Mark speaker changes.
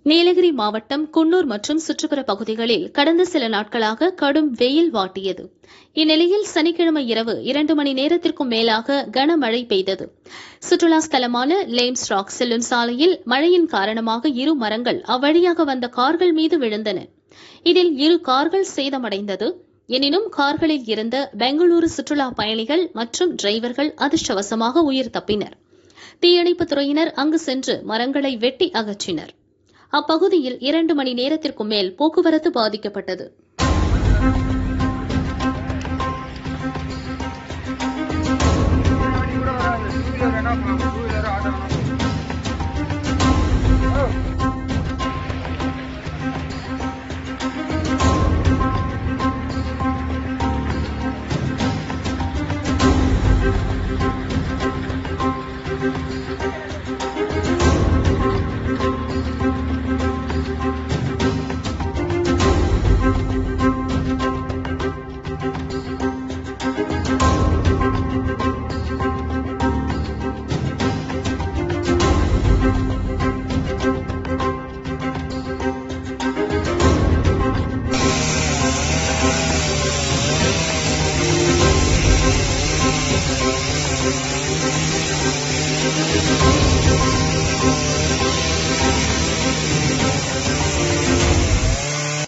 Speaker 1: நீலகிரி மாவட்டம் குன்னூர் மற்றும் சுற்றுப்புற பகுதிகளில் கடந்த சில நாட்களாக கடும் வெயில் வாட்டியது. இந்நிலையில் சனிக்கிழமை இரவு 2 மணி நேரத்திற்கும் மேலாக கனமழை பெய்தது. சுற்றுலா ஸ்தலமான லேம்ஸ் ராக் செல்லும் சாலையில் மழையின் காரணமாக 2 மரங்கள் அவ்வழியாக வந்த கார்கள் மீது விழுந்தன. இதில் 2 கார்கள் சேதமடைந்தது. எனினும் கார்களில் இருந்த பெங்களூரு சுற்றுலா பயணிகள் மற்றும் டிரைவர்கள் அதிர்ஷ்டவசமாக உயிர் தப்பினர். தீயணைப்புத் துறையினர் அங்கு சென்று மரங்களை வெட்டி அகற்றினர். அப்பகுதியில் 2 மணி நேரத்திற்கும் மேல் போக்குவரத்து பாதிக்கப்பட்டது.